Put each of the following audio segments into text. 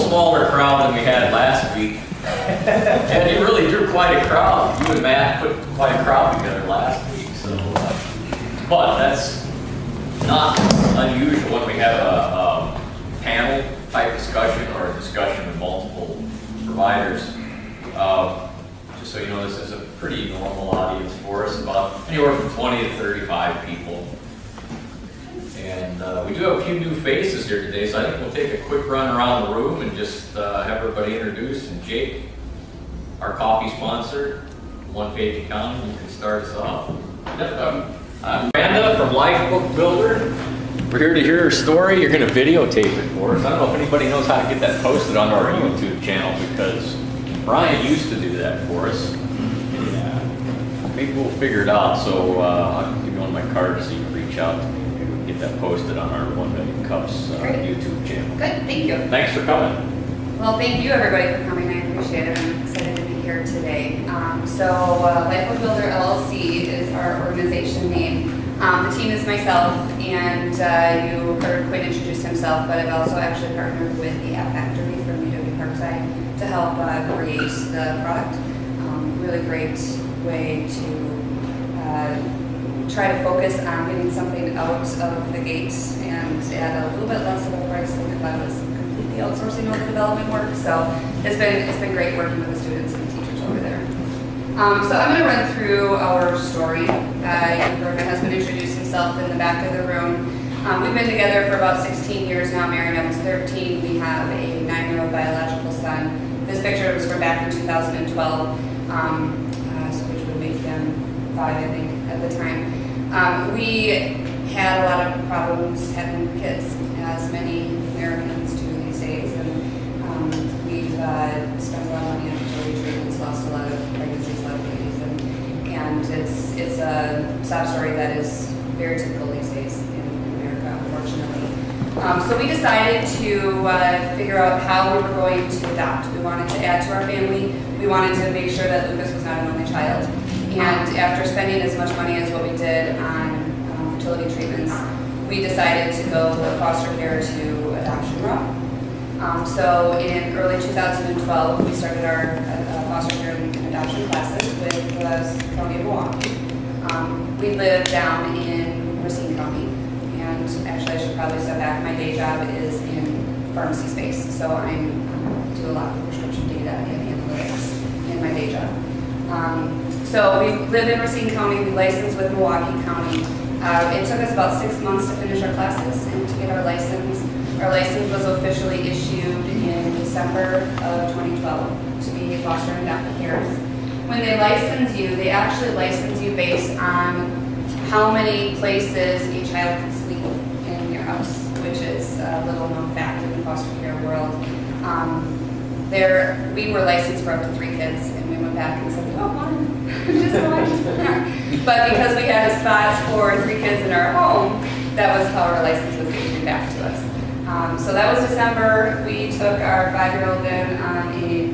smaller crowd than we had last week. And you really drew quite a crowd. You and Matt put quite a crowd together last week. So, but that's not unusual when we have a panel type discussion or a discussion with multiple providers. Just so you know, this is a pretty normal audience for us, about anywhere from 20 to 35 people. And we do have a few new faces here today, so I think we'll take a quick run around the room and just have everybody introduced. And Jake, our coffee sponsor, One Page Accounting, you can start us off. I'm Amanda from Lifebook Builder. We're here to hear her story. You're going to videotape it for us. I don't know if anybody knows how to get that posted on our YouTube channel, because Brian used to do that for us. Yeah. Maybe we'll figure it out. So I'll give you one of my cards so you can reach out to me. Maybe we'll get that posted on our 1 Million Cups YouTube channel. Good, thank you. Thanks for coming. Well, thank you everybody for coming. I appreciate it. I'm excited to be here today. Lifebook Builder LLC is our organization name. The team is myself, and you heard Quinn introduce himself, but I've also actually partnered with the App Factory from UW Parkside to help create the product. Really great way to try to focus on getting something out of the gate and at a little bit less of a price than if I was completely outsourcing all the development work. So it's been great working with the students and the teachers over there. So I'm going to run through our story. You heard my husband introduce himself in the back of the room. We've been together for about 16 years now, married almost 13. We have a 9-year-old biological son. This picture was from back in 2012, which would make him 5, I think, at the time. We had a lot of problems having kids, as many Americans do these days, and we've spent a lot of money on fertility treatments, lost a lot of pregnancies, a lot of babies, and it's a sob story that is very typical these days in America, unfortunately. So we decided to figure out how we were going to adopt. We wanted to add to our family. We wanted to make sure that Lucas was not an only child. And after spending as much money as what we did on fertility treatments, we decided to go foster care to adoption route. So in early 2012, we started our foster care and adoption classes with the County of Milwaukee. We live down in Racine County, and actually I should probably step back. My day job is in pharmacy space, so I do a lot of prescription data and analytics in my day job. So we live in Racine County. We licensed with Milwaukee County. It took us about 6 months to finish our classes and to get our license. Our license was officially issued in December of 2012 to be foster and adoptive parents. When they license you, they actually license you based on how many places a child can sleep in your house, which is a little known fact in the foster care world. We were licensed for up to 3 kids, and we went back and said, oh, 1, just 1. But because we had spots for 3 kids in our home, that was how our license was given back to us. So that was December. We took our 5-year-old then on a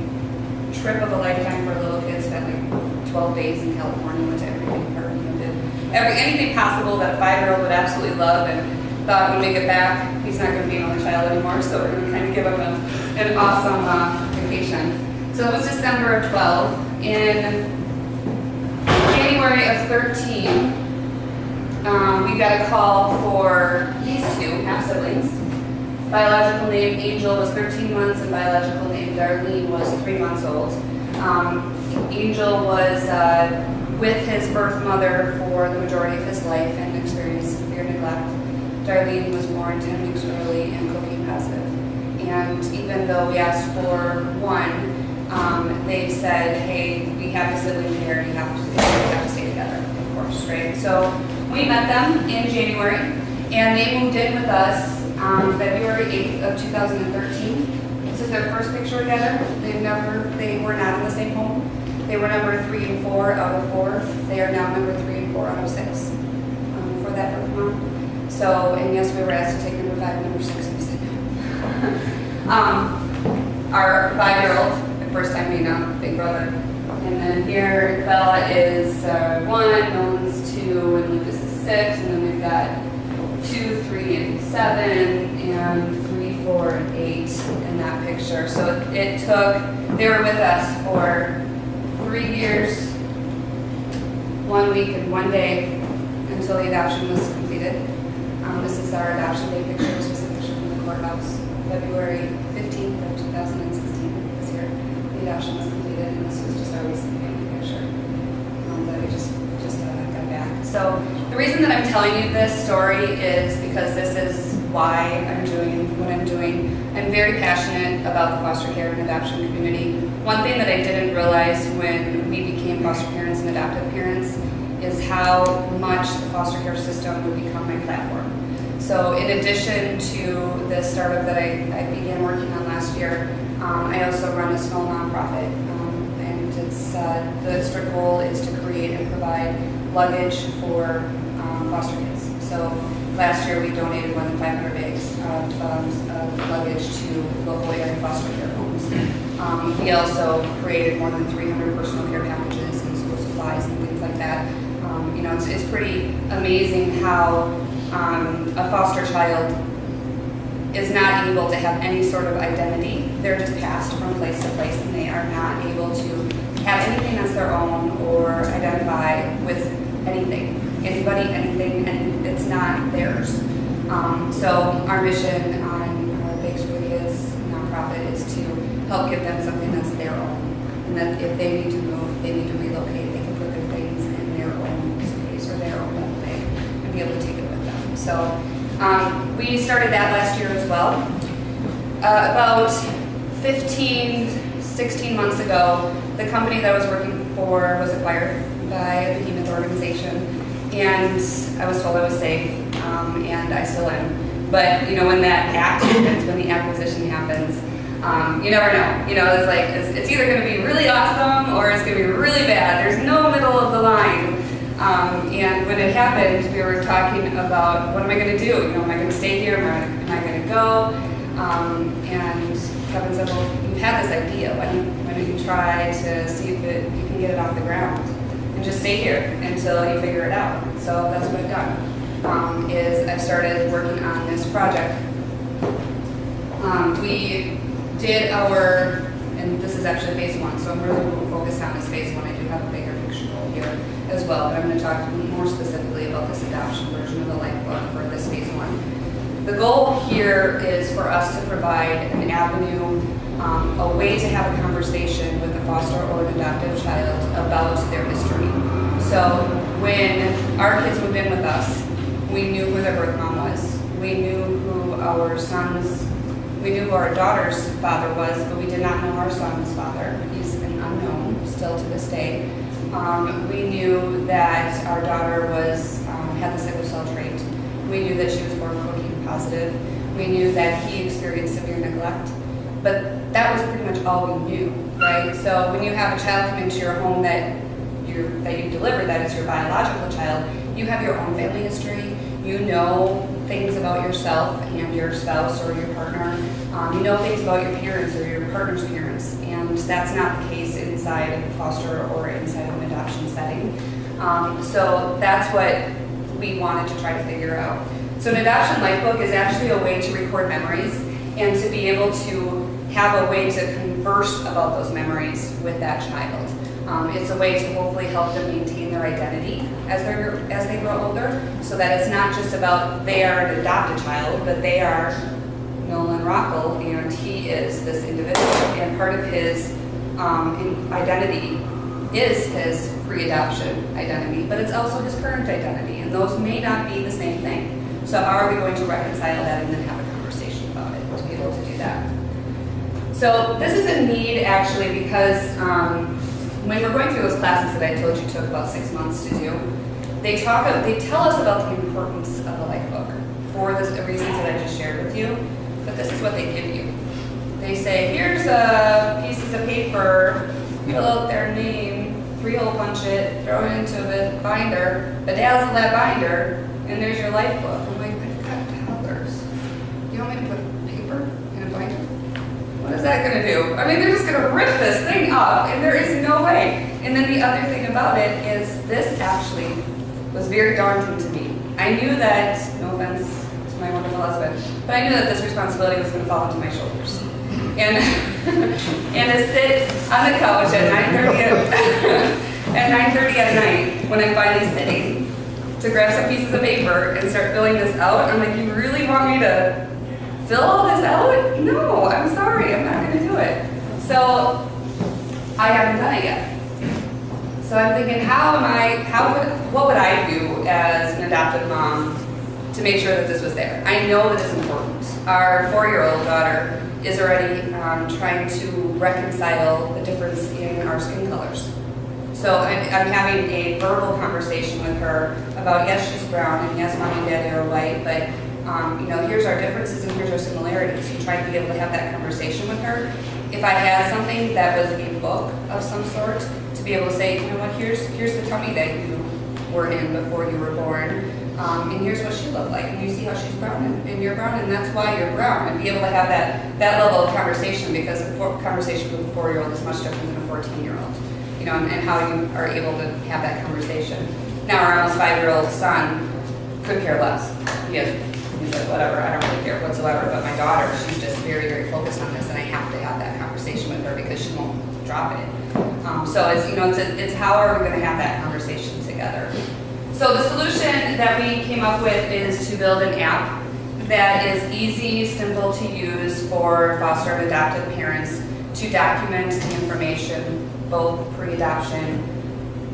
trip of a lifetime for a little kid, spent like 12 days in California, went to everything, did anything possible that a 5-year-old would absolutely love, and thought when we get back, he's not going to be an only child anymore, so we're going to kind of give him an awesome vacation. So it was December of 12. In January of 13, we got a call for these 2 half-siblings. Biological name Angel was 13 months, and biological name Darlene was 3 months old. Angel was with his birth mother for the majority of his life and experienced severe neglect. Darlene was born 10 weeks early and cocaine positive. And even though we asked for 1, they said, hey, we have a sibling here, you have to stay together, of course, right? So we met them in January, and they moved in with us on February 8th of 2013. This is their first picture together. They were not in the same home. They were number 3 and 4 out of 4. They are now number 3 and 4 out of 6 for that birth month. So, and yes, we were asked to take number 5 and number 6, and we said no. Our 5-year-old, the first time being a big brother. And then here, Bella is 1, Nolan's 2, and Lucas is 6, and then we've got 2, 3, and 7, and 3, 4, and 8 in that picture. So it took, they were with us for 3 years, 1 week and 1 day until the adoption was completed. This is our adoption day picture. This was a picture from the courthouse, February 15th of 2016 this year. The adoption was completed, and this was just our recent family picture that we just got back. So the reason that I'm telling you this story is because this is why I'm doing what I'm doing. I'm very passionate about the foster care and adoption community. One thing that I didn't realize when we became foster parents and adoptive parents is how much the foster care system would become my platform. So in addition to the startup that I began working on last year, I also run a small nonprofit. And it's the strict goal is to create and provide luggage for foster kids. So last year we donated more than 500 bags of luggage to local area foster care homes. We also created more than 300 personal care packages and school supplies and things like that. It's pretty amazing how a foster child is not able to have any sort of identity. They're just passed from place to place, and they are not able to have anything that's their own or identify with anything, anybody, anything, and it's not theirs. So our mission on Bakes for the Kids nonprofit is to help give them something that's their own, and that if they need to move, they need to relocate, they can put their things in their own suitcase or their own bag and be able to take it with them. So we started that last year as well. About 16 months ago, the company that I was working for was acquired by a behemoth organization, and I was told I was safe, and I still am. But when that act happens, when the acquisition happens, you never know. It's like it's either going to be really awesome or it's going to be really bad. There's no middle of the line. And when it happened, we were talking about what am I going to do? Am I going to stay here? Am I going to go? And Kevin said, well, you've had this idea. Why don't you try to see if you can get it off the ground and just stay here until you figure it out. So that's what I've done. Is I've started working on this project. We did and this is actually phase 1, so I'm really focused on this phase 1. I do have a bigger picture goal here as well, but I'm going to talk more specifically about this adoption version of the Lifebook for this phase 1. The goal here is for us to provide an avenue, a way to have a conversation with a foster or an adoptive child about their history. So when our kids moved in with us, we knew who their birth mom was. We knew who we knew who our daughter's father was, but we did not know our son's father. He's an unknown still to this day. We knew that our daughter had the sickle cell trait. We knew that she was born cocaine positive. We knew that he experienced severe neglect. But that was pretty much all we knew, right? So when you have a child come into your home that you deliver, that is your biological child, you have your own family history. You know things about yourself and your spouse or your partner. You know things about your parents or your partner's parents, and that's not the case inside of a foster or inside of an adoption setting. So that's what we wanted to try to figure out. So an adoption lifebook is actually a way to record memories and to be able to have a way to converse about those memories with that child. It's a way to hopefully help them maintain their identity as they grow older, so that it's not just about they are an adopted child, but they are Nolan Rockel, and he is this individual, and part of his identity is his pre-adoption identity, but it's also his current identity, and those may not be the same thing. So how are we going to reconcile that and then have a conversation about it to be able to do that? So this is a need actually because when we're going through those classes that I told you took about 6 months to do, they tell us about the importance of a Lifebook for the reasons that I just shared with you, but this is what they give you. They say, here's pieces of paper, fill out their name, 3-hole punch it, throw it into a binder, bedazzle that binder, and there's your Lifebook. I'm like, I've got toddlers. You want me to put paper in a binder? What is that going to do? I mean, they're just going to rip this thing up, and there is no way. And then the other thing about it is this actually was very daunting to me. I knew that, no offense to my wonderful husband. But I knew that this responsibility was going to fall onto my shoulders. And and to sit on the couch at 9:30 at night when I'm finally sitting to grab some pieces of paper and start filling this out, I'm like, you really want me to fill all this out? No, I'm sorry, I'm not going to do it. So I haven't done it yet. So I'm thinking, what would I do as an adoptive mom to make sure that this was there? I know that it's important. Our 4-year-old daughter is already trying to reconcile the difference in our skin colors. So I'm having a verbal conversation with her about, yes, she's brown, and yes, mommy and daddy are white, but here's our differences and here's our similarities. You try to be able to have that conversation with her. If I had something that was a book of some sort, to be able to say, you know what, here's the tummy that you were in before you were born, and here's what she looked like, and you see how she's brown, and you're brown, and that's why you're brown, and be able to have that level of conversation, because a conversation with a 4-year-old is much different than a 14-year-old, and how you are able to have that conversation. Now, our almost 5-year-old son could care less. He's like, whatever, I don't really care whatsoever, but my daughter, she's just very, very focused on this, and I have to have that conversation with her because she won't drop it. So it's how are we going to have that conversation together. So the solution that we came up with is to build an app that is easy, simple to use for foster and adoptive parents to document the information, both pre-adoption,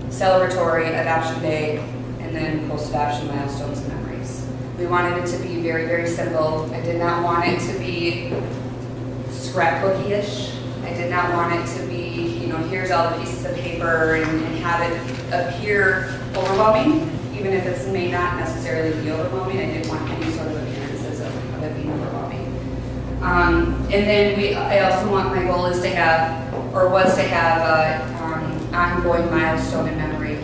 celebratory adoption day, and then post-adoption milestones and memories. We wanted it to be very, very simple. I did not want it to be scrapbooky-ish. I did not want it to be, here's all the pieces of paper and have it appear overwhelming, even if it may not necessarily be overwhelming. I didn't want any sort of appearances of it being overwhelming. And then my goal is to have ongoing milestone and memory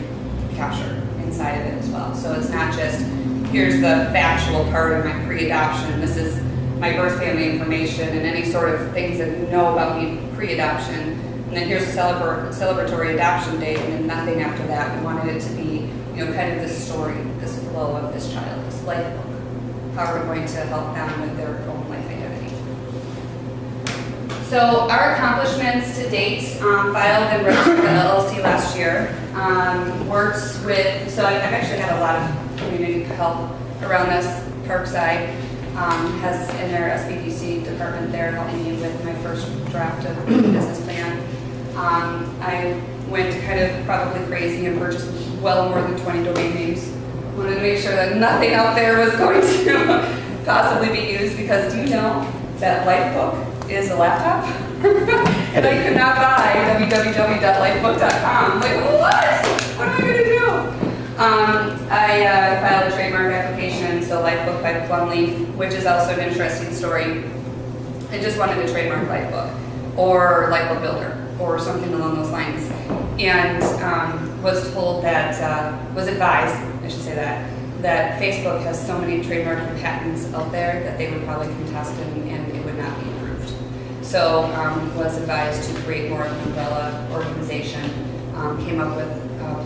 capture inside of it as well. So it's not just, here's the factual part of my pre-adoption, this is my birth family information and any sort of things that you know about me pre-adoption, and then here's a celebratory adoption date, and then nothing after that. We wanted it to be, kind of this story, this flow of this child, this life book, how we're going to help them with their own life identity. So our accomplishments to date, filed and registered the LLC last year, works with, so I've actually had a lot of community help around this. Parkside has in their SBDC department there helping me with my first draft of the business plan. I went kind of probably crazy and purchased well more than 20 domain names. Wanted to make sure that nothing out there was going to possibly be used, because do you know that Lifebook is a laptop? And I could not buy www.lifebook.com. I'm like, what? What am I going to do? I filed a trademark application, so Lifebook by Plumleaf, which is also an interesting story. I just wanted to trademark Lifebook or Lifebook Builder or something along those lines, and was told that, was advised, I should say that Facebook has so many trademark and patents out there that they would probably contest and it would not be approved. So was advised to create more of an umbrella organization, came up with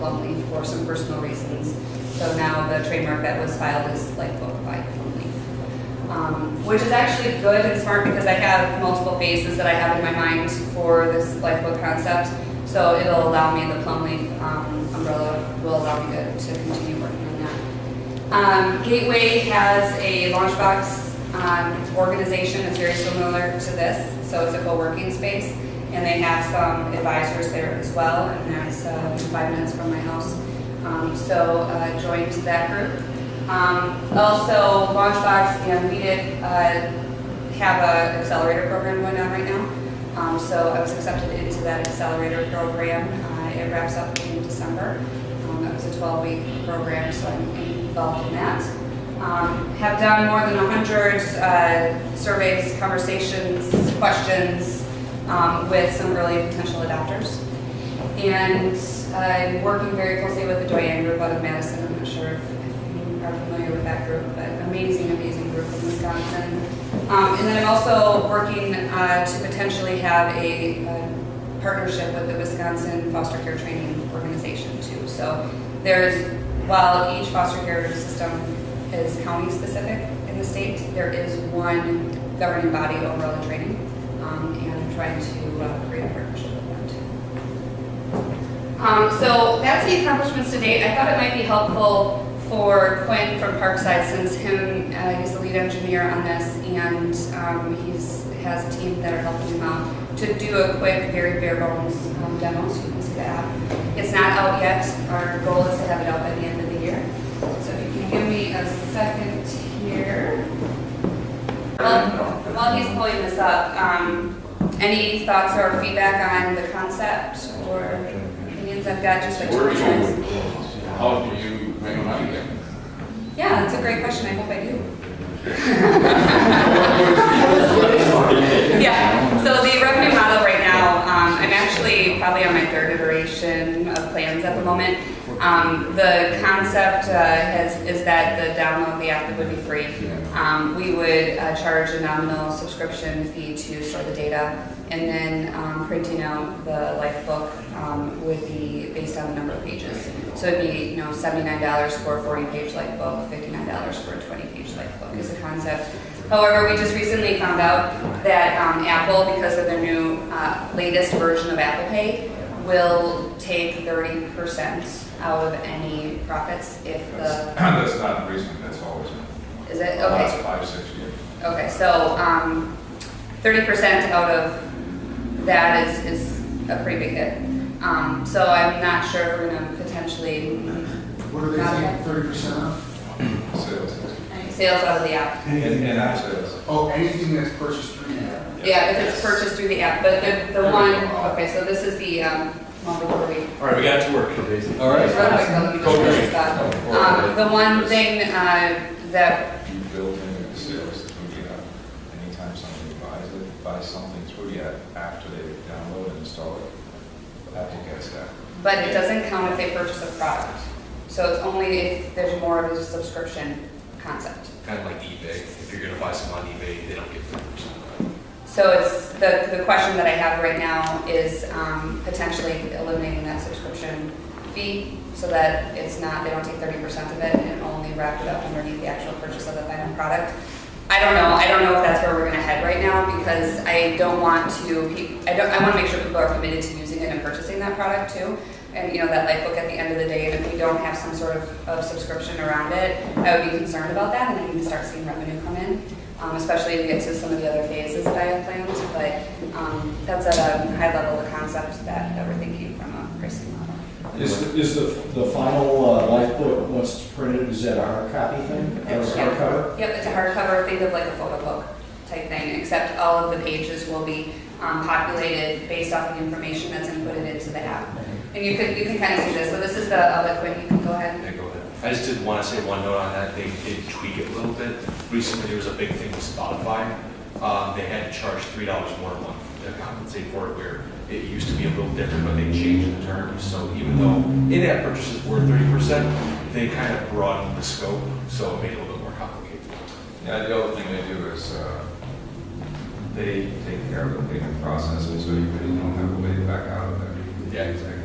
Plumleaf for some personal reasons. So now the trademark that was filed is Lifebook by Plumleaf, which is actually good and smart because I have multiple phases that I have in my mind for this Lifebook concept. So it'll allow me, the Plumleaf umbrella will allow me to continue working on that. Gateway has a Launchbox organization that's very similar to this. So it's a co-working space, and they have some advisors there as well, and that's 5 minutes from my house. So joined that group. Also, Launchbox, and we did have an accelerator program going on right now. So I was accepted into that accelerator program. It wraps up in December. That was a 12-week program, so I'm involved in that. Have done more than 100 surveys, conversations, questions with some early potential adopters. And I'm working very closely with the Doyen group out of Madison. I'm not sure if you are familiar with that group, but amazing group in Wisconsin. And then I'm also working to potentially have a partnership with the Wisconsin Foster Care Training Organization too. So while each foster care system is county specific in the state. There is one governing body overall the training, and I'm trying to create a partnership with them too. So that's the accomplishments to date. I thought it might be helpful for Quinn from Parkside, since he's the lead engineer on this, and he has a team that are helping him out, to do a quick, very bare bones demo so you can see the app. It's not out yet. Our goal is to have it out by the end of the year. So if you can give me a second here. While he's pulling this up, any thoughts or feedback on the concept or opinions? I've got just like 2 minutes. How do you make money? Yeah, that's a great question. I hope I do. Yeah, so the revenue model right now, I'm actually probably on my 3rd iteration of plans at the moment. The concept is that the download of the app would be free. We would charge a nominal subscription fee to store the data, and then printing out the Lifebook would be based on the number of pages. So it'd be $79 for a 40-page Lifebook, $59 for a 20-page Lifebook is the concept. However, we just recently found out that Apple, because of their new latest version of Apple Pay, will take 30% out of any profits if the... That's not recent, that's always been. Is it? The Okay. last 5-6 years. Okay, so 30% out of that is a pretty big hit. So I'm not sure if we're going to potentially... What are they saying, 30% off? Sales. Sales out of the app. And app sales. Oh, anything that's purchased through the app? Yeah, if it's purchased through the app, but the one, okay, so this is the, one before we... All right, we got it to work. All Real quick, let me just finish that. The one thing that, You build in the sales through the app. Anytime somebody buys something through the app after they download and install it, Apple gets that. but it doesn't count if they purchase a product. So it's only if there's more of a subscription concept. Kind of like eBay. If you're going to buy some on eBay, they don't get 30%. So it's, the question that I have right now is potentially eliminating that subscription fee so that it's not, they don't take 30% of it and only wrap it up underneath the actual purchase of the final product. I don't know if that's where we're gonna head right now, because I don't want to, I wanna make sure people are committed to using it and purchasing that product too. And that Lifebook at the end of the day, and if we don't have some sort of subscription around it, I would be concerned about that, and I need to start seeing revenue come in, especially as we get to some of the other phases that I have planned. But that's at a high level, the concept that we're thinking from a pricing model. Is the final Lifebook, once it's printed, is that a hard copy thing? Or hardcover? Yep, it's a hardcover, think of like a photo book type thing, except all of the pages will be populated based off of the information that's inputted into the app. And you can kind of see this. So this is the Liquid. You can go ahead. Yeah, go ahead. I just did want to say one note on that. They did tweak it a little bit. Recently, there was a big thing with Spotify. They had to charge $3 more a month to compensate for it, where it used to be a little different, but they changed the terms. So even though in-app purchases were 30%, they kind of broadened the scope, so it made it a little bit more complicated. Yeah, the other thing they do is they take care of the payment process, so you really don't have to wait back out of there. Yeah, exactly.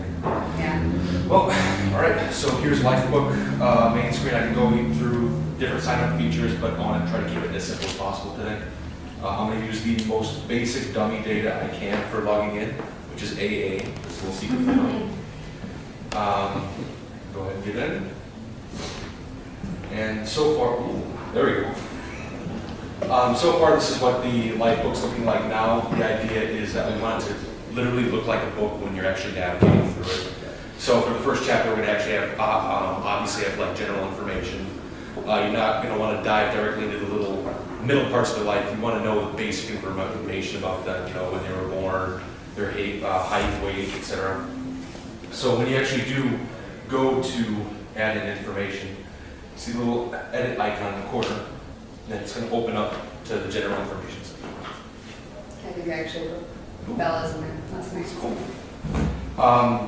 Yeah. Well, all right, so here's Lifebook main screen. I can go through different sign-up features, but I want to try to keep it as simple as possible today. I'm going to use the most basic dummy data I can for logging in, which is AA, this little secret field. Go ahead and get in. And so far, there we go. So far, this is what the Lifebook's looking like now. The idea is that we want it to literally look like a book when you're actually navigating through it. So for the first chapter, we're going to actually have, obviously have like general information. You're not going to want to dive directly into the little middle parts of their life. You want to know the basic information about them, when they were born, their height, weight, etc. So when you actually do go to add in information, see the little edit icon in the corner, then it's going to open up to the general information section. I think I actually put Bella's in there. That's nice. Cool.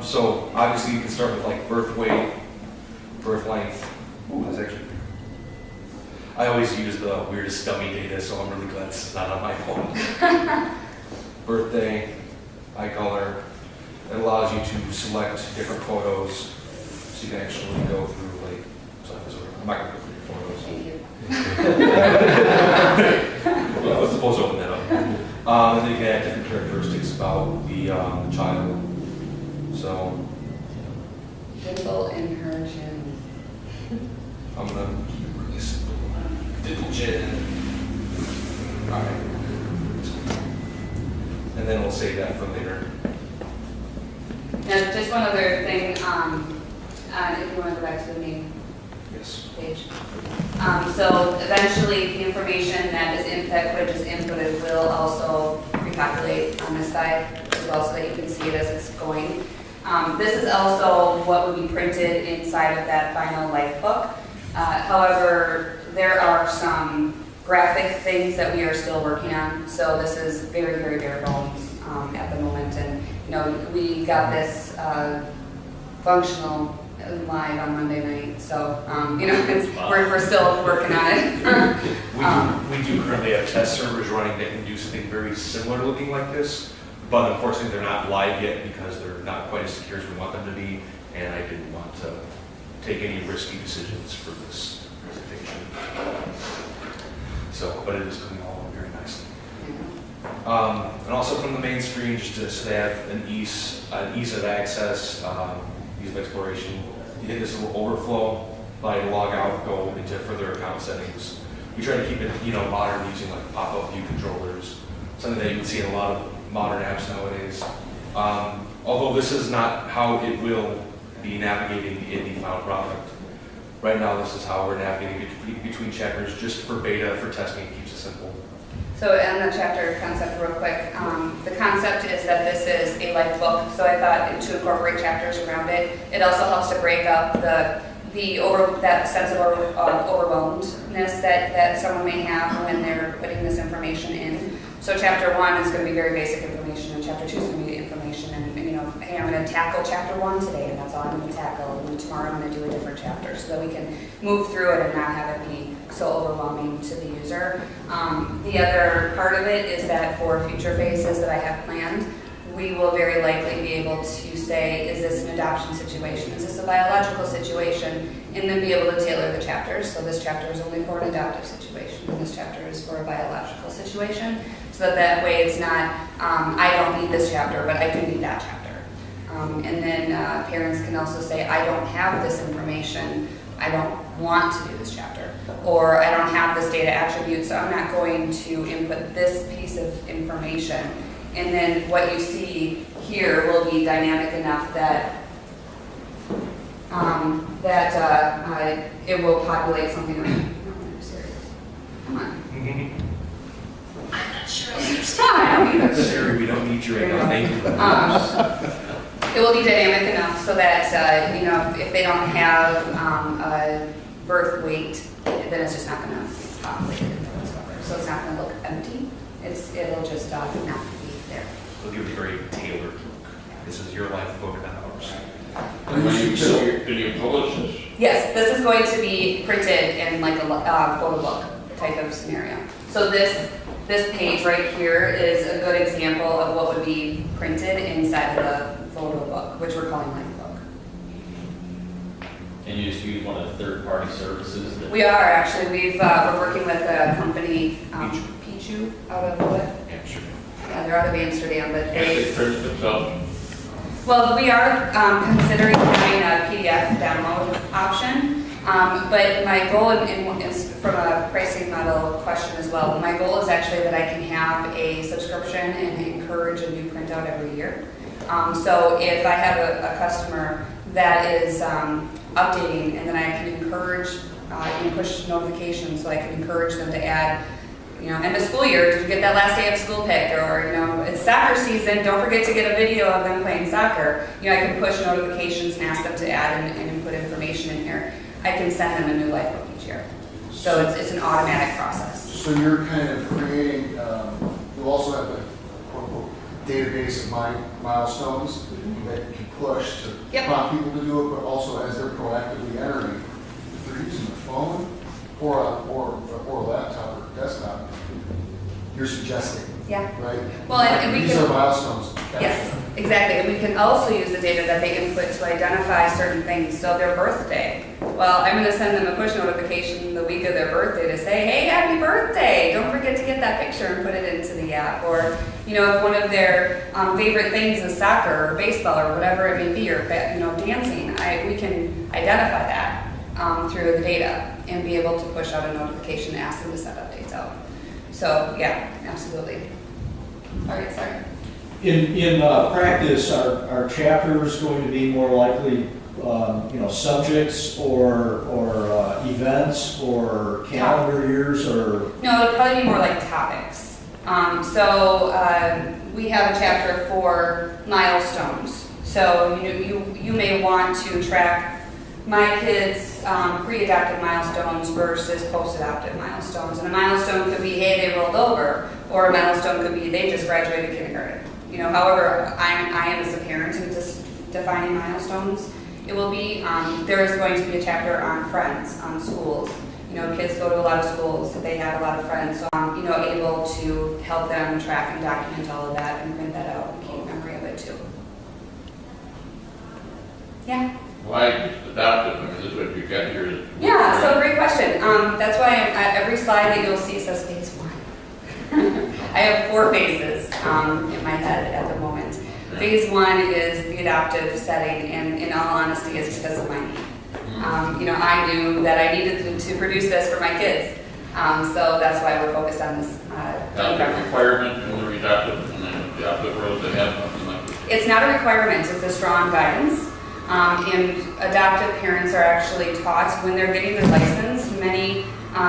So obviously you can start with like birth weight, birth length. Ooh, that's actually. I always use the weirdest dummy data, so I'm really glad this is not on my phone. Birthday, eye color. It allows you to select different photos, so you can actually go through like. So I'm not gonna go through your photos. Thank you. Well, let's suppose open that up. And then you can add different characteristics about the child. So Dimple in her chin. I'm gonna keep it really simple. Dimple chin. All right. And then we'll save that for later. Now, just one other thing, if you want to go back to the main Yes. page. So eventually, the information that is which is inputted will also repopulate on this side as well, so that you can see it as it's going. This is also what would be printed inside of that final life book. However, there are some graphic things that we are still working on. So this is very, very bare bones at the moment. And, you know, we got this functional live on Monday night. So, you know, we're still working on it. We do currently have test servers running that can do something very similar looking like this, but unfortunately they're not live yet because they're not quite as secure as we want them to be, and I didn't want to take any risky decisions for this presentation. So, but it is coming along very nicely. And also from the main screen, just to have an ease of access, ease of exploration. You hit this little overflow, allow you to log out, go into further account settings. We try to keep it, you know, modern, using like pop-up view controllers, something that you can see in a lot of modern apps nowadays. Although this is not how it will be navigating the indie file product. Right now, this is how we're navigating between chapters, just for beta, for testing, it keeps it simple. So on the chapter concept real quick, the concept is that this is a life book, so I thought to incorporate chapters around it. It also helps to break up that sense of overwhelmedness that someone may have when they're putting this information in. So chapter 1 is going to be very basic information, and chapter 2 is going to be information, and you know, hey, I'm going to tackle chapter 1 today, and that's all I'm going to tackle, and tomorrow I'm going to do a different chapter, so that we can move through it and not have it be so overwhelming to the user. The other part of it is that for future phases that I have planned, we will very likely be able to say, is this an adoption situation? Is this a biological situation? And then be able to tailor the chapters. So this chapter is only for an adoptive situation, and this chapter is for a biological situation. So that way it's not, I don't need this chapter, but I do need that chapter. And then parents can also say, I don't have this information, I don't want to do this chapter, or I don't have this data attribute, so I'm not going to input this piece of information. And then what you see here will be dynamic enough that it will populate something like, come on. I'm not sure I understand. I don't either. Siri, we don't need you right now, thank you. It will be dynamic enough so that, you know, if they don't have a birth weight, then it's just not going to populate into whatsoever. So it's not going to look empty. It'll just not be there. We'll give it a very tailored look. This is your life book, not ours. Can you publish this? Yes, this is going to be printed in like a photo book type of scenario. So this page right here is a good example of what would be printed inside of the photo book, which we're calling Lifebook. And you just use one of the third-party services? We are actually. We're working with a company, Pichu, out of what? Amsterdam. Yeah, they're out of Amsterdam, but They print themselves? well, we are considering having a PDF download option. But my goal is from a pricing model question as well. My goal is actually that I can have a subscription and encourage a new printout every year. So if I have a customer that is updating, and then I can encourage, push notifications, so I can encourage them to add, you know, end of school year, did you get that last day of school pick? Or, you know, it's soccer season, don't forget to get a video of them playing soccer. You know, I can push notifications and ask them to add and input information in here. I can send them a new life book each year. So it's an automatic process. So you're kind of creating, you also have a quote-unquote database of milestones that you push to Yep. prompt people to do it, but also as they're proactively entering, if they're using a phone or a laptop or desktop, you're suggesting, Yeah. right? Well, and we These can- are milestones. Yes, Exactly, and we can also use the data that they input to identify certain things. So their birthday. Well, I'm gonna send them a push notification the week of their birthday to say, hey, happy birthday! Don't forget to get that picture and put it into the app. Or, you know, if one of their favorite things is soccer or baseball or whatever it may be, or dancing, we can identify that through the data and be able to push out a notification and ask them to set updates out. So, yeah, absolutely. All right, sorry. In practice, are chapters going to be more likely, subjects or events or calendar years or? No, it'll probably be more like topics. We have a chapter for milestones. So you may want to track my kids' pre-adopted milestones versus post-adopted milestones. And a milestone could be, hey, they rolled over, or a milestone could be, they just graduated kindergarten. However, I am as a parent in just defining milestones. It will be, there is going to be a chapter on friends, on schools. Kids go to a lot of schools, they have a lot of friends, so I'm, able to help them track and document all of that and print that out and keep memory of it too. Yeah. Why just adopt it? I mean, this is what you got here. Yeah, so great question. That's why every slide that you'll see says phase 1. I have 4 phases in my head at the moment. Phase 1 is the adoptive setting, and in all honesty, it's because of my need. I knew that I needed to produce this for my kids, so that's why we're focused on this. That's a requirement in the adoptive world to have something like this. It's not a requirement, it's a strong guidance. And adoptive parents are actually taught when they're getting their license. Many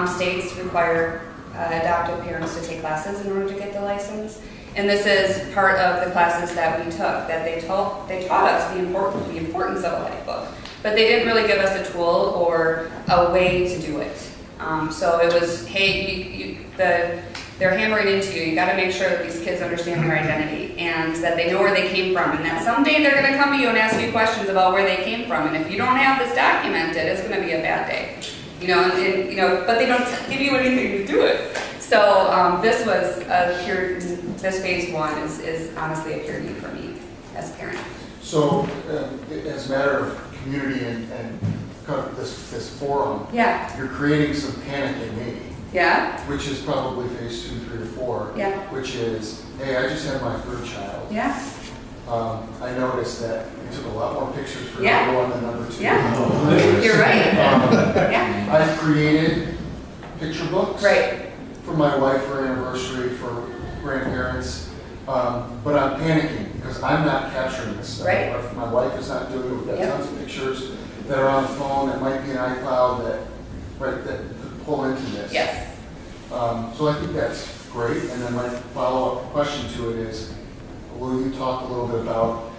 states require adoptive parents to take classes in order to get the license. And this is part of the classes that we took, that they taught us the importance of a life book. But they didn't really give us a tool or a way to do it. So it was, hey, they're hammering into you. You got to make sure that these kids understand their identity and that they know where they came from, and that someday they're going to come to you and ask you questions about where they came from. And if you don't have this documented, it's going to be a bad day. But they don't give you anything to do it. So this was this phase 1 is honestly a pure need for me as a parent. So as a matter of community and kind of this forum, Yeah. you're creating some panic in me. Yeah. Which is probably phase 2, 3, or 4. Yeah. Which is, hey, I just had my 3rd child. Yeah. I noticed that you took a lot more pictures for Yeah. number 1 than number 2. Yeah. You're right. Yeah. I've created picture books. Right. For my wife for anniversary, for grandparents. But I'm panicking because I'm not capturing this stuff. Right. My wife is not doing it. We've got Yep. tons of pictures that are on the phone that might be an iCloud that could pull into this. Yes. So I think that's great. And then my follow-up question to it is, will you talk a little bit about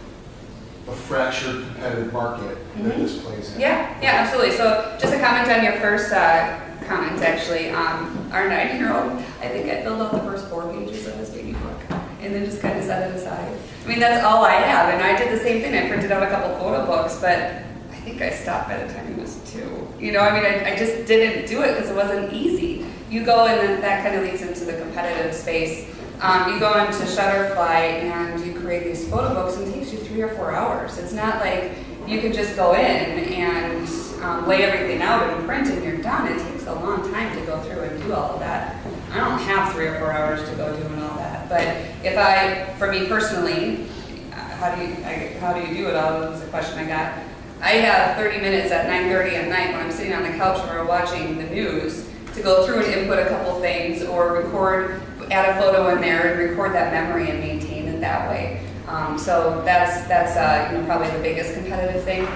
the fractured competitive market that this plays in? Yeah, absolutely. So just a comment on your first comment, actually. Our 9-year-old, I think I filled out the first 4 pages of his baby book and then just kind of set it aside. I mean, that's all I have. And I did the same thing. I printed out a couple photo books, but I think I stopped by the time he was 2. I just didn't do it because it wasn't easy. You go and then that kind of leads into the competitive space. You go into Shutterfly and you create these photo books and it takes you 3 or 4 hours. It's not like you can just go in and lay everything out and print and you're done. It takes a long time to go through and do all of that. I don't have 3 or 4 hours to go doing all that. But for me personally, how do you do it all? That was a question I got. I have 30 minutes at 9:30 at night when I'm sitting on the couch and we're watching the news to go through and input a couple things or add a photo in there and record that memory and maintain it that way. So that's probably the biggest competitive thing.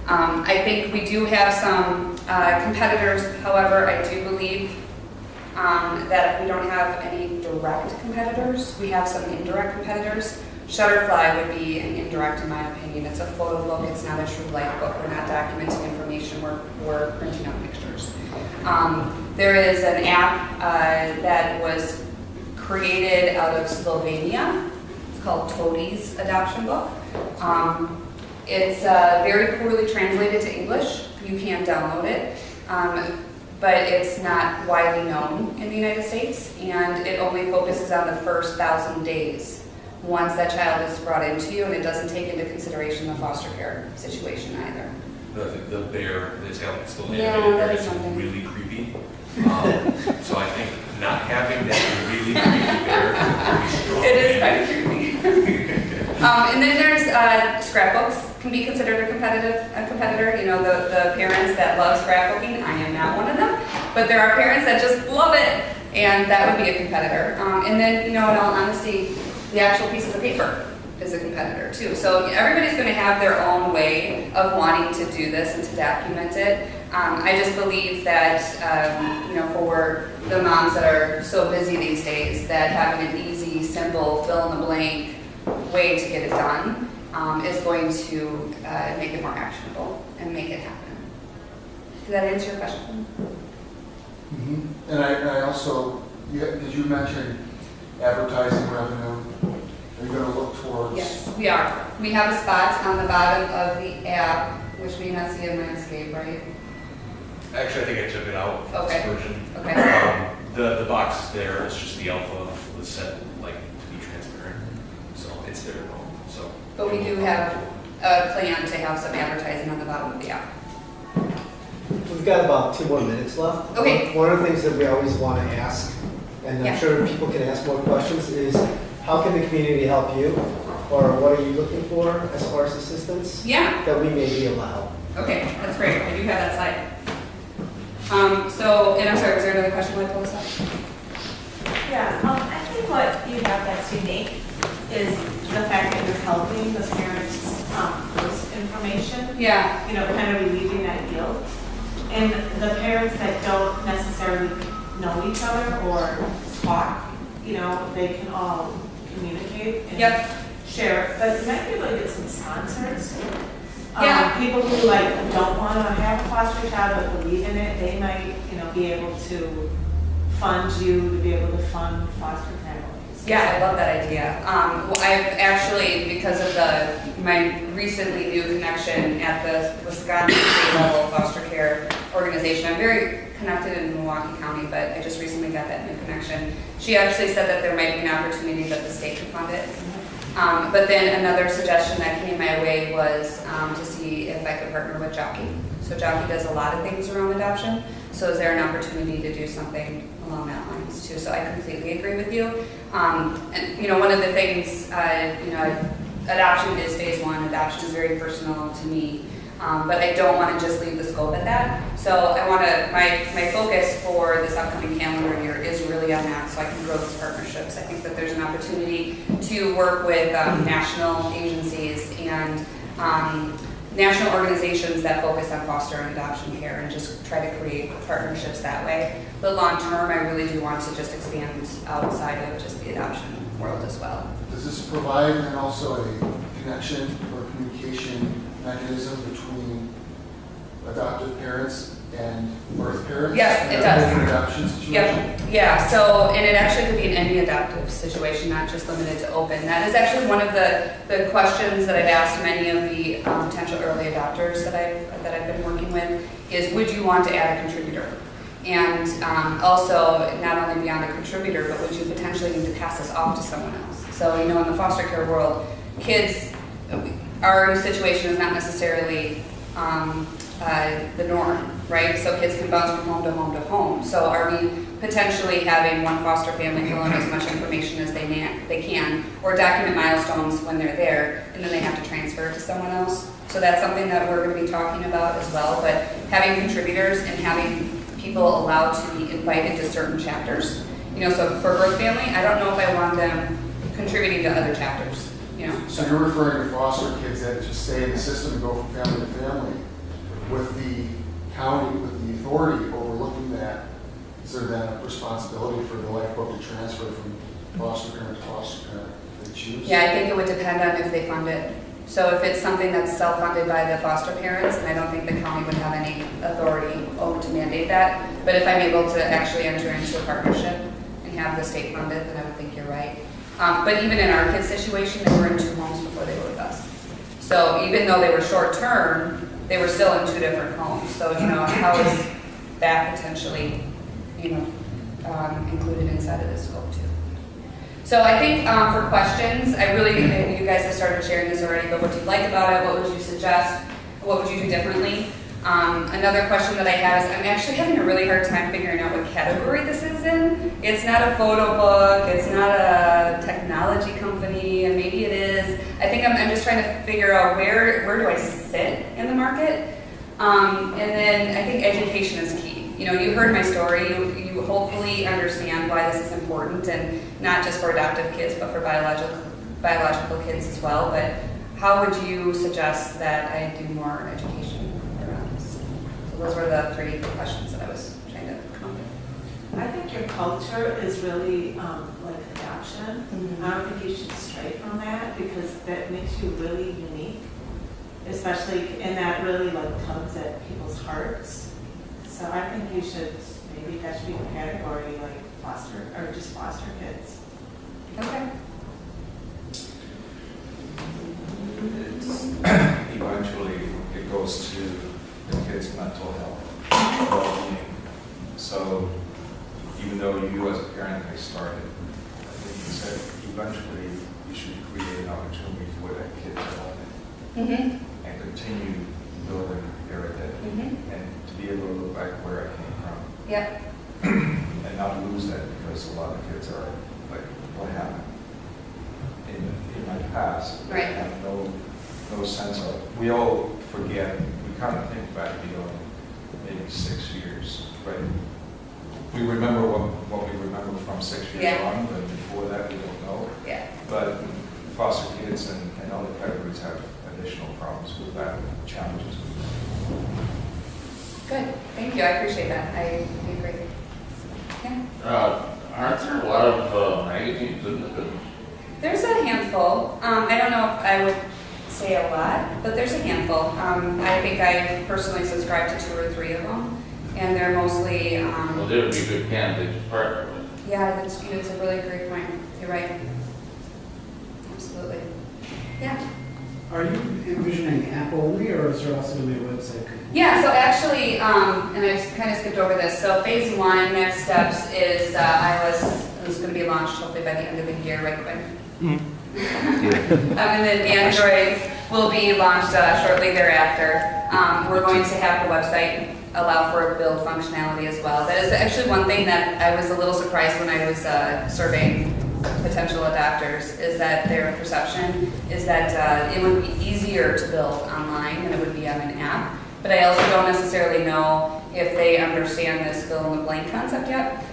I think we do have some competitors. However, I do believe that we don't have any direct competitors. We have some indirect competitors. Shutterfly would be an indirect, in my opinion. It's a photo book. It's not a true life book. We're not documenting information. We're printing out pictures. There is an app that was created out of Slovenia. It's called Toadie's Adoption Book. It's very poorly translated to English. You can download it, but it's not widely known in the United States, and it only focuses on the first 1,000 days once that child is brought into you, and it doesn't take into consideration the foster care situation either. The bear that's got still Yeah, animated that there is is something. really creepy. So I think not having that really creepy bear is pretty strong. It is kind of creepy. And then there's scrapbooks can be considered a competitor. You know, the parents that love scrapbooking, I am not one of them, but there are parents that just love it, and that would be a competitor. And then, you know, in all honesty, the actual pieces of paper is a competitor too. So everybody's going to have their own way of wanting to do this and to document it. I just believe that, you know, for the moms that are so busy these days, that having an easy, simple, fill-in-the-blank way to get it done is going to make it more actionable and make it happen. Did that answer your question? Mm-hmm. And I also, did you mention advertising revenue? Are you going to look towards? Yes, we are. We have a spot on the bottom of the app, which may not see in landscape, right? Actually, I think I took it out, this Okay. version. Okay. The box there is just the alpha was set like to be transparent, so it's there at home. So, But we do have a plan to have some advertising on the bottom of the app. We've got about 2 more minutes left. Okay. One of the things that we always want to ask, and I'm Yeah. sure people can ask more questions, is how can the community help you? Or what are you looking for as far as assistance Yeah. that we may be able to help? Okay, that's great. I do have that slide. And I'm sorry, was there another question I pulled this up? Yeah, I think what you have that's unique is the fact that you're helping the parents post information, Yeah. you know, kind of relieving that guilt. And the parents that don't necessarily know each other or talk, you know, they can all communicate and Yep. share. But you might be able to get some sponsors. Yeah. People who like don't want to have a foster child but believe in it, they might, you know, be able to fund you to be able to fund foster families. Yeah, I love that idea. I've actually, because of my recently new connection at the Wisconsin state level foster care organization, I'm very connected in Milwaukee County, but I just recently got that new connection. She actually said that there might be an opportunity that the state could fund it. But then another suggestion that came my way was to see if I could partner with Jockey. So Jockey does a lot of things around adoption. So is there an opportunity to do something along that lines too? So I completely agree with you. And you know, one of the things, you know, adoption is phase one. Adoption is very personal to me. But I don't want to just leave the scope at that. So I want to, my focus for this upcoming calendar year is really on that, so I can grow those partnerships. I think that there's an opportunity to work with national agencies and national organizations that focus on foster and adoption care and just try to create partnerships that way. But long term, I really do want to just expand outside of just the adoption world as well. Does this provide then also a connection or communication mechanism between adoptive parents and birth parents? Yes, it in does. an adoption situation? Yep, yeah, so, and it actually could be in any adoptive situation, not just limited to open. That is actually one of the questions that I've asked many of the potential early adopters that I've been working with, is would you want to add a contributor? And also, not only beyond a contributor, but would you potentially need to pass this off to someone else? So, you know, in the foster care world, kids, our situation is not necessarily the norm, right? So kids can bounce from home to home to home. So are we potentially having one foster family fill in as much information as they can, or document milestones when they're there, and then they have to transfer it to someone else? So that's something that we're going to be talking about as well. But having contributors and having people allowed to be invited to certain chapters. You know, so for birth family, I don't know if I want them contributing to other chapters. You know. So you're referring to foster kids that just stay in the system and go from family to family, with the county, with the authority overlooking that. Is there then a responsibility for the lifebook to transfer from foster parent to foster parent if they choose? Yeah, I think it would depend on if they fund it. So if it's something that's self-funded by the foster parents, then I don't think the county would have any authority to mandate that. But if I'm able to actually enter into a partnership and have the state fund it, then I would think you're right. But even in our kids' situation, they were in 2 homes before they were with us. So even though they were short-term, they were still in 2 different homes. So, you know, how is that potentially, you know, included inside of this scope too? So I think for questions, I really, and you guys have started sharing this already, but what do you like about it? What would you suggest? What would you do differently? Another question that I have is, I'm actually having a really hard time figuring out what category this is in. It's not a photo book, it's not a technology company, and maybe it is. I think I'm just trying to figure out where do I sit in the market? And then I think education is key. You know, you heard my story, you hopefully understand why this is important, and not just for adoptive kids, but for biological kids as well. But how would you suggest that I do more education around this? So those were the 3 questions that I was trying to come up with. I think your culture is really like adoption. Mhm. I don't think you should stray from that because that makes you really unique, especially, and that really like tugs at people's hearts. So I think you should, maybe that should be a category like foster, or just foster kids. Okay. Eventually, it goes to the kid's mental health, well-being. So even though you as a parent may start it, I think you said eventually you should create an opportunity for that kid to help it Mm-hmm. and continue building their identity Mm-hmm. and to be able to look back where I came from Yep. and not lose that, because a lot of kids are like, what happened in my past? Right. I have no sense of, we all forget, we kind of think back beyond maybe 6 years, right? We remember what we remember from 6 years Yeah. on, but before that we don't know. Yeah. But foster kids and other categories have additional problems with that, challenges. Good. Thank you. I appreciate that. I agree. Yeah. Aren't there a lot of magazines in the business? There's a handful. I don't know if I would say a lot, but there's a handful. I think I personally subscribe to 2 or 3 of them, and they're mostly. Well, they would be good candidates to partner with. Yeah, it's a really great point. You're right. Absolutely. Yeah. Are you envisioning app only, or is there also going to be a website? Yeah, so actually, and I just kind of skipped over this. So phase 1, next steps is iOS is going to be launched hopefully by the end of the year, right, Quinn? And then Android will be launched shortly thereafter. We're going to have the website allow for build functionality as well. That is actually one thing that I was a little surprised when I was surveying potential adopters, is that their perception is that it would be easier to build online than it would be on an app. But I also don't necessarily know if they understand this fill in the blank concept yet.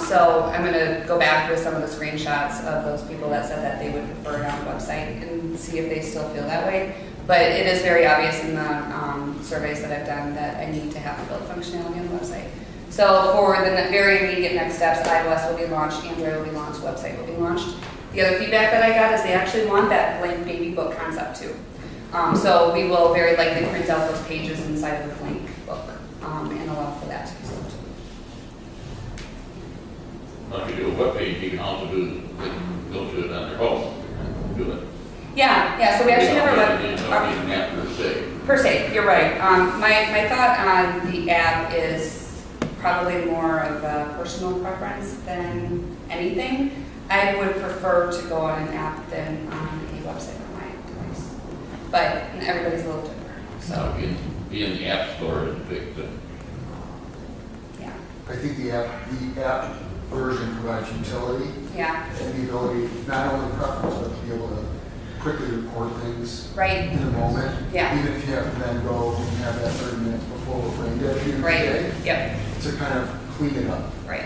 So I'm going to go back with some of the screenshots of those people that said that they would prefer it on the website and see if they still feel that way. But it is very obvious in the surveys that I've done that I need to have build functionality on the website. So for the very immediate next steps, iOS will be launched, Android will be launched, website will be launched. The other feedback that I got is they actually want that blank baby book concept too. So we will very likely print out those pages inside of the blank book and allow for that to be sold. Well, if you do a webpage, you can also they can go to it on their phone, do it. Yeah, so we actually have our You don't need an app per se. per se, you're right. My thought on the app is probably more of a personal preference than anything. I would prefer to go on an app than on a website on my device. But everybody's a little different, So so, be in the app store is a big thing. yeah. I think the app version provides utility Yeah, and the ability, not only preference, but to be able to quickly record things right, in a moment. Yeah. Even if you have to then go and have that 30 minutes before we're brain dead here right, today, yep, to kind of clean it up. right,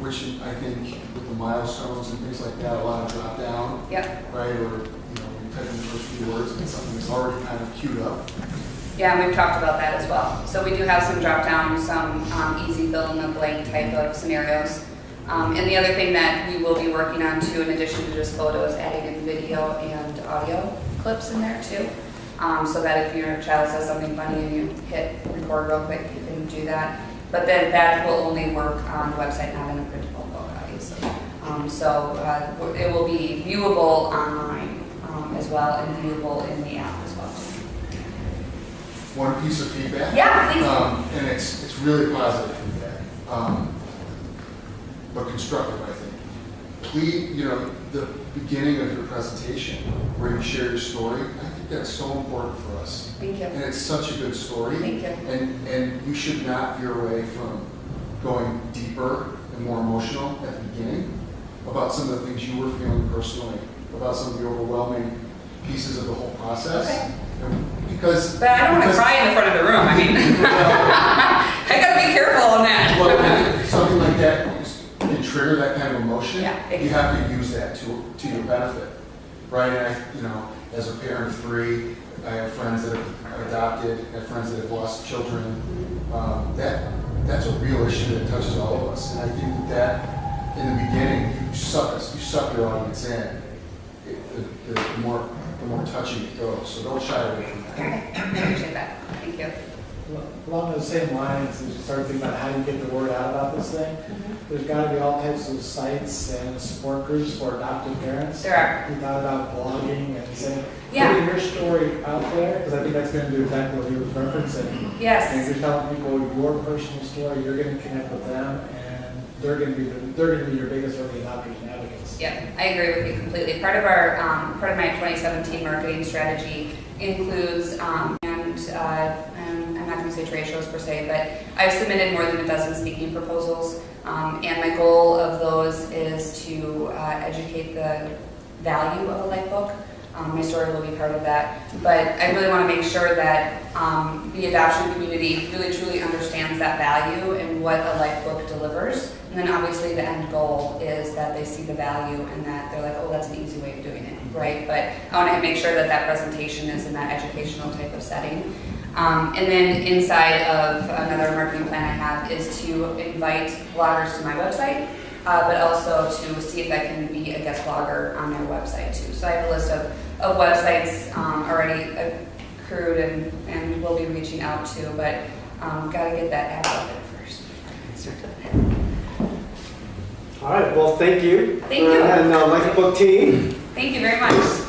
Which I think with the milestones and things like that, a lot of drop down, yep. right? Or, you type in the first few words and something that's already kind of queued up. Yeah, and we've talked about that as well. So we do have some drop down, some easy fill in the blank type of scenarios. And the other thing that we will be working on too, in addition to just photos, adding in video and audio clips in there too. So that if your child says something funny and you hit record real quick, you can do that. But then that will only work on the website, not in a printable book, obviously. So it will be viewable online as well and viewable in the app as well. One piece of feedback. Yeah, please. And it's really positive feedback, but constructive, I think. please, the beginning of your presentation where you share your story, I think that's so important for us. Thank you. And it's such a good story. Thank you. And you should not veer away from going deeper and more emotional at the beginning about some of the things you were feeling personally, about some of the overwhelming pieces of the whole process. Okay. Because, But I don't want to cry in the front of the room. I mean, I gotta be careful on that. well, if something like that can trigger that kind of emotion, Yeah, you have to use that to your benefit, right? And as a parent of 3, I have friends that have adopted, I have friends that have lost children. That's a real issue that touches all of us. And I think that in the beginning, you suck your audience in. The more touchy it goes. So don't shy away from that. Okay, I appreciate that. Thank you. Along those same lines, as you start thinking about how you get the word out about this thing, there's got to be all types of sites and support groups for adoptive parents. There are. We thought about blogging and saying, Yeah. putting your story out there, because I think that's going to do exactly what you were referencing. Yes. And if you're telling people your personal story, you're going to connect with them, and they're going to be your biggest early adopters and advocates. Yep, I agree with you completely. Part of my 2017 marketing strategy includes, and I'm not going to say trade shows per se, but I've submitted more than a dozen speaking proposals, and my goal of those is to educate the value of a life book. My story will be part of that, but I really want to make sure that the adoption community really truly understands that value and what a life book delivers. And then obviously the end goal is that they see the value and that they're like, oh, that's an easy way of doing it, right? But I want to make sure that that presentation is in that educational type of setting. And then inside of another marketing plan I have is to invite bloggers to my website, but also to see if I can be a guest blogger on their website too. So I have a list of websites already accrued and we'll be reaching out to, but got to get that ad out there first. All right, well, thank you. Thank you. And Lifebook team. Thank you very much.